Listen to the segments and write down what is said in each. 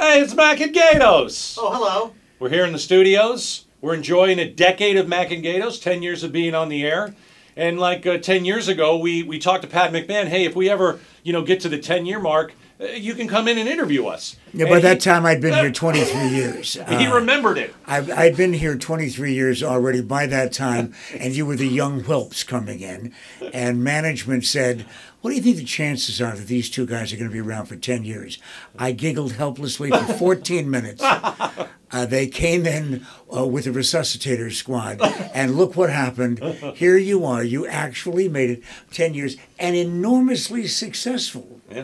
Hey, it's Mac and Gaydos. Oh, hello. We're here in the studios. We're enjoying a decade of Mac and Gaydos, 10 years of being on the air. And like 10 years ago, we talked to Pat McMahon, hey, if we ever, get to the 10-year mark, you can come in and interview us. Yeah, by that time, I'd been here 23 years. He remembered it. I'd been here 23 years already by that time, and you were the young whelps coming in. And management said, what do you think the chances are that these two guys are going to be around for 10 years? I giggled helplessly for 14 minutes. They came in with a resuscitator squad, and look what happened. Here you are. You actually made it 10 years, and enormously successful. Yeah.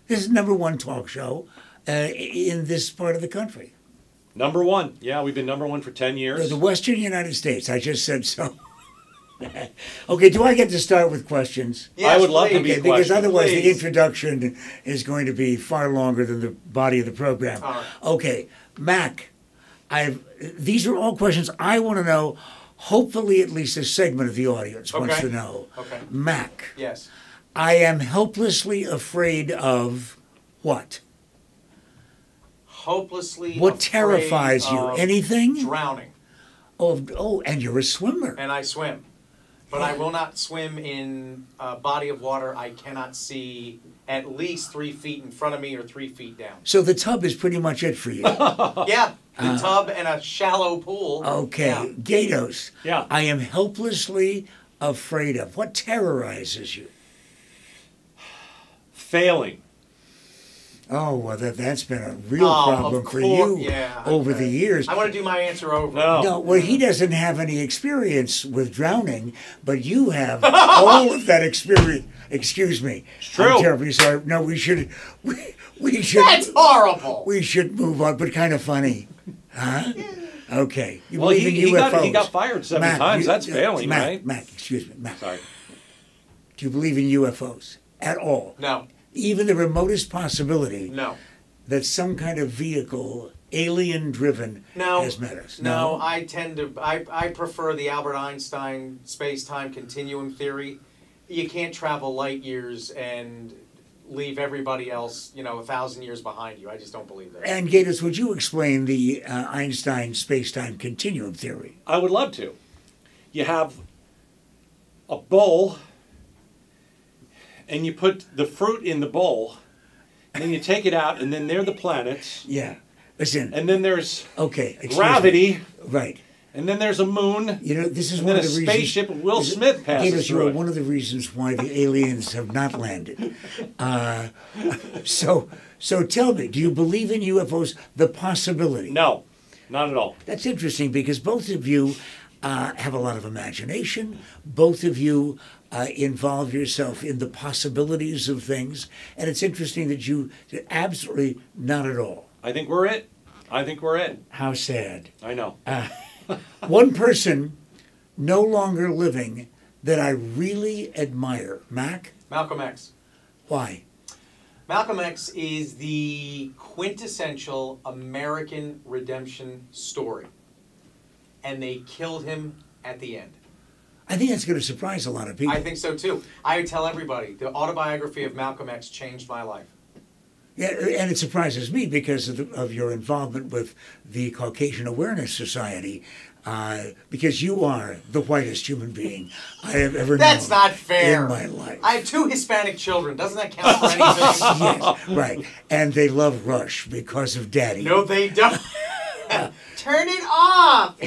This is #1 talk show in this part of the country. #1. Yeah, we've been #1 for 10 years. The Western United States. I just said so. Okay, do I get to start with questions? Yes, I would love to be questions. Because otherwise please. The introduction is going to be far longer than the body of the program. All right. Okay, Mac, these are all questions I want to know. Hopefully at least a segment of the audience wants to know. Okay. Mac. Yes. I am helplessly afraid of what? Hopelessly What afraid terrifies you? of Anything? Drowning. Oh, and you're a swimmer. And I swim. But I will not swim in a body of water I cannot see at least 3 feet in front of me or 3 feet down. So the tub is pretty much it for you. Yeah, the tub and a shallow pool. Okay, Yeah. Gaydos. Yeah. I am helplessly afraid of. What terrorizes you? Failing. Oh, well, that's been a real Oh, problem of for course, you yeah, over okay. the years. I want to do my answer over. No, well, he doesn't have any experience with drowning, but you have all of that experience. Excuse me. It's true. I'm terribly sorry. No, we should. That's horrible. We should move on, but kind of funny, huh? Okay. You Well, believe in UFOs? he got fired 7 times. That's failing, right? Mac, excuse me, Mac. Sorry. Do you believe in UFOs at all? No. Even the remotest possibility No. that some kind of vehicle, alien-driven, No. has met us? No, I prefer the Albert Einstein space-time continuum theory. You can't travel light years and leave everybody else, 1,000 years behind you. I just don't believe that. And Gaydos, would you explain the Einstein space-time continuum theory? I would love to. You have a bowl, and you put the fruit in the bowl, and then you take it out, and then there are the planets. Yeah. Listen. And then there's gravity. Me. Right. And then there's a moon. This is and one then of the a reasons. Spaceship Will Smith passes Gaydos, through you are it. one of the reasons why the aliens have not landed. So tell me, do you believe in UFOs? The possibility? No, not at all. That's interesting because both of you have a lot of imagination. Both of you involve yourself in the possibilities of things, and it's interesting that you absolutely not at all. I think we're it. How sad. I know. One person no longer living that I really admire. Mac? Malcolm X. Why? Malcolm X is the quintessential American redemption story. And they killed him at the end. I think that's going to surprise a lot of people. I think so too. I tell everybody, the autobiography of Malcolm X changed my life. Yeah, and it surprises me because of your involvement with the Caucasian Awareness Society, because you are the whitest human being I have ever known. That's not fair. In my life. I have 2 Hispanic children. Doesn't that count for anything? Yes, right. And they love Rush because of Daddy. No, they don't. Turn it off.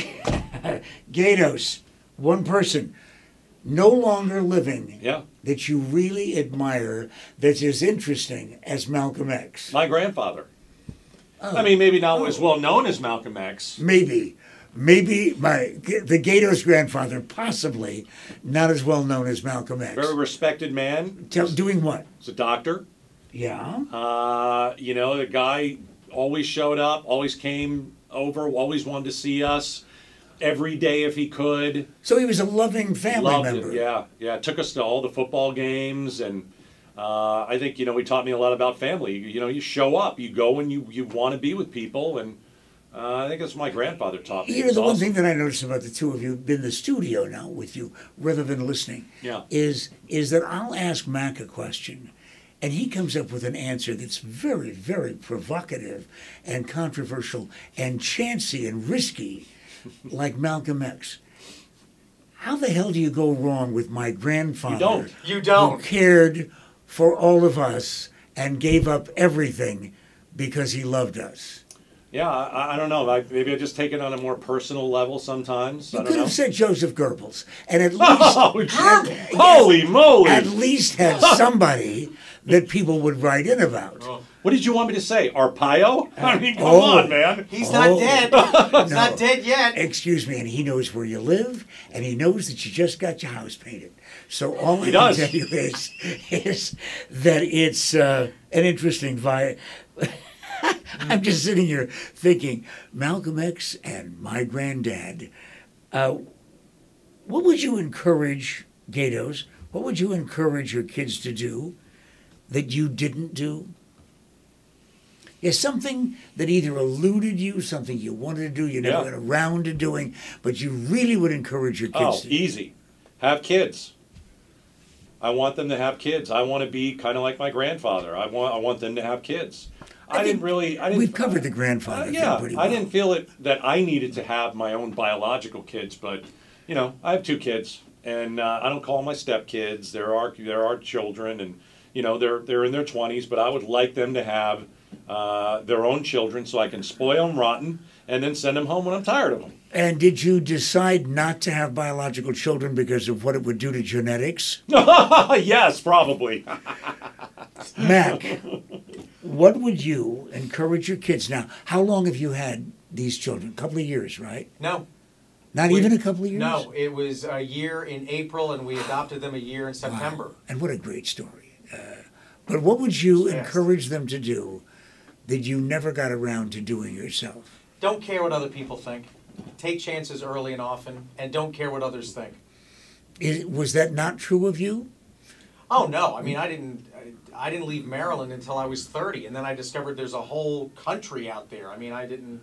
Gaydos, one person no longer living Yeah. that you really admire that's as interesting as Malcolm X. My grandfather. Oh. I mean, maybe not as well known as Malcolm X. Maybe the Gaydos grandfather, possibly not as well known as Malcolm X. Very respected man. Doing what? He's a doctor. Yeah. The guy always showed up, always came over, always wanted to see us every day if he could. So he was a loving family Loved member. it, yeah. Took us to all the football games, and I think, he taught me a lot about family. You show up, you go, and you want to be with people, and I think that's what my grandfather taught me. The one thing that I noticed about the two of you, in the studio now with you, rather than listening, Yeah. is that I'll ask Mac a question, And he comes up with an answer that's very, very provocative and controversial and chancy and risky, like Malcolm X. How the hell do you go wrong with my grandfather? You don't. Who cared for all of us and gave up everything because he loved us. Yeah, I don't know. Maybe I just take it on a more personal level sometimes. You I don't could know. have said Joseph Goebbels, and at least Holy moly! at least had somebody that people would write in about. What did you want me to say? Arpaio? I mean, come on, man. He's not dead. He's not dead yet. Excuse me, and he knows where you live, and he knows that you just got your house painted. So all He I does. can tell you is that it's an interesting vibe. I'm just sitting here thinking, Malcolm X and my granddad. What would you encourage, Gaydos, what would you encourage your kids to do that you didn't do? Is something that either eluded you, something you wanted to do, you never got around to doing, but you really would encourage your kids to do? Easy. Have kids. I want them to have kids. I want to be kind of like my grandfather. I want them to have kids. We've covered the grandfather thing pretty well. I didn't feel that I needed to have my own biological kids, but I have 2 kids, and I don't call them my stepkids. There are children, and they're in their 20s, but I would like them to have their own children so I can spoil them rotten and then send them home when I'm tired of them. And did you decide not to have biological children because of what it would do to genetics? Yes, probably. Mac, what would you encourage your kids now? How long have you had these children? A couple of years, right? No. Not even a couple of years? No, it was a year in April, and we adopted them a year in September. Wow. And what a great story. But what would you encourage them to do that you never got around to doing yourself? Don't care what other people think. Take chances early and often, and don't care what others think. Was that not true of you? Oh no! I mean, I didn't leave Maryland until I was 30, and then I discovered there's a whole country out there. I mean, I didn't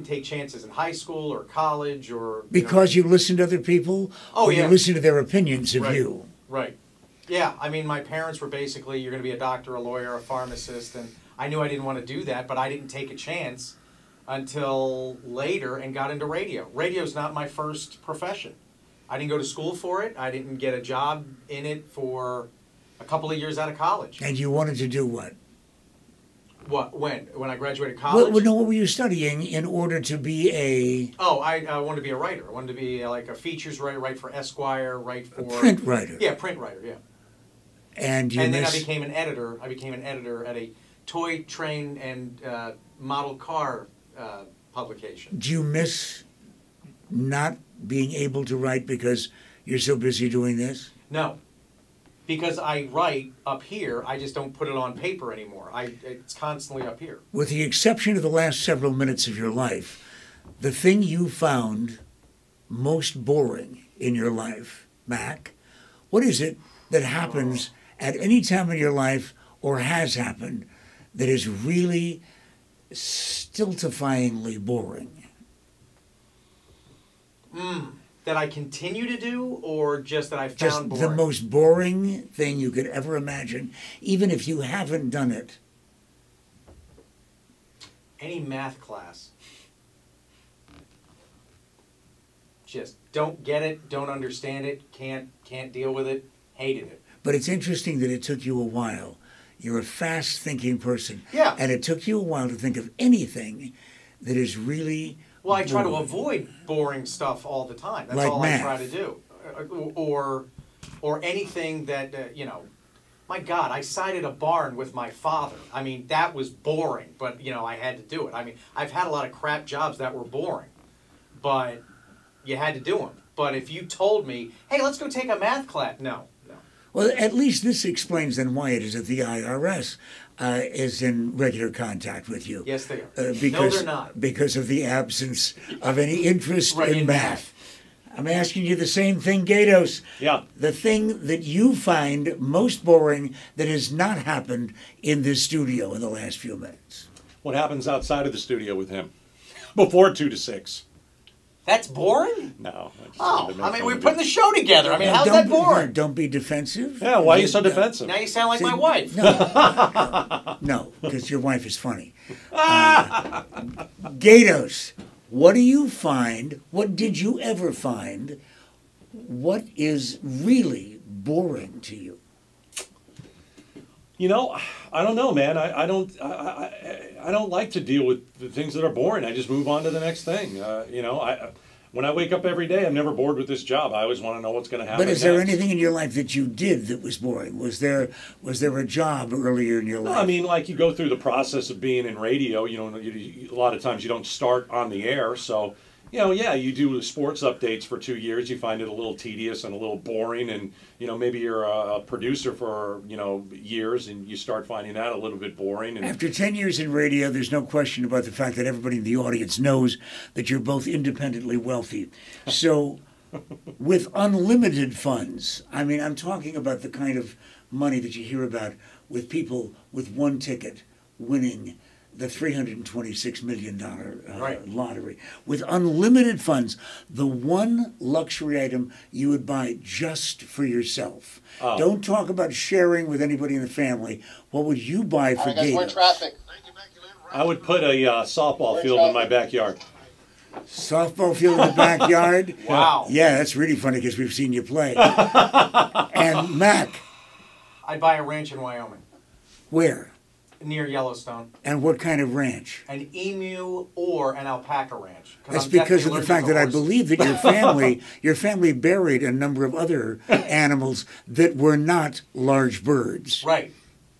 take chances in high school or college or because you listened to other people. Oh, or yeah. You listened to their opinions of you. Right. Yeah. I mean, my parents were basically, you're going to be a doctor, a lawyer, a pharmacist, and I knew I didn't want to do that, but I didn't take a chance until later and got into radio. Radio's not my first profession. I didn't go to school for it. I didn't get a job in it for a couple of years out of college. And you wanted to do what? What? When I graduated college? Well, what were you studying in order to be a... Oh, I wanted to be a writer. I wanted to be like a features writer, write for Esquire, write for... A print writer. Yeah, print writer, yeah. And then I became an editor. I became an editor at a toy, train, and model car publication. Do you miss not being able to write because you're so busy doing this? No. Because I write up here, I just don't put it on paper anymore. It's constantly up here. With the exception of the last several minutes of your life, the thing you found most boring in your life, Mac, what is it that happens at any time in your life or has happened that is really stultifyingly boring? That I continue to do, or just that I found just boring? The most boring thing you could ever imagine, even if you haven't done it. Any math class. Just don't get it, don't understand it, can't deal with it, hated it. But it's interesting that it took you a while. You're a fast-thinking person. Yeah. And it took you a while to think of anything that is really Well, I try to boring. avoid boring stuff all the time. That's Like all math. I try to do. Or anything that, my God, I sided a barn with my father. I mean, that was boring, but, I had to do it. I mean, I've had a lot of crap jobs that were boring, but you had to do them. But if you told me, hey, let's go take a math class, no. Well, at least this explains then why it is that the IRS is in regular contact with you. Yes, they are. Because, no, they're not. Because of the absence of any interest Right, in math. I'm asking you the same thing, Gaydos. Yeah. The thing that you find most boring that has not happened in this studio in the last few minutes. What happens outside of the studio with him? Before 2 to 6. That's boring? No. Oh, I mean, we're putting the show together. I mean, how's that boring? Don't be defensive. Yeah, why are you so defensive? Now you sound like my wife. No, because your wife is funny. Gaydos, what do you find? What did you ever find? What is really boring to you? You know, I don't know, man. I don't like to deal with the things that are boring. I just move on to the next thing. You know, when I wake up every day, I'm never bored with this job. I always want to know what's going to happen. But is there anything in your life that you did that was boring? Was there a job earlier in your life? No, I mean, like you go through the process of being in radio. You know, a lot of times you don't start on the air, so. You know, yeah, you do sports updates for 2 years. You find it a little tedious and a little boring, and you know maybe you're a producer for years, and you start finding that a little bit boring. And after 10 years in radio, there's no question about the fact that everybody in the audience knows that you're both independently wealthy. So, with unlimited funds, I mean, I'm talking about the kind of money that you hear about with people with one ticket winning the $326 million lottery. With unlimited funds, the one luxury item you would buy just for yourself. Oh. Don't talk about sharing with anybody in the family. What would you buy for Gaydos? We're in traffic. I would put a softball field in my backyard. Softball field in the backyard? Wow. Yeah, that's really funny because we've seen you play. And Mac? I'd buy a ranch in Wyoming. Where? Near Yellowstone. And what kind of ranch? An emu or an alpaca ranch. That's because of the fact that I believe that your family buried a number of other animals that were not large birds. Right.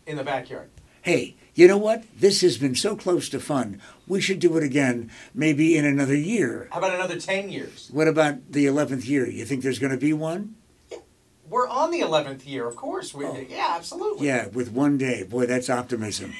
In the backyard. Hey, you know what? This has been so close to fun. We should do it again, maybe in another year. How about another 10 years? What about the 11th year? You think there's going to be one? We're on the 11th year, of course. Yeah, absolutely. Yeah, with one day. Boy, that's optimism.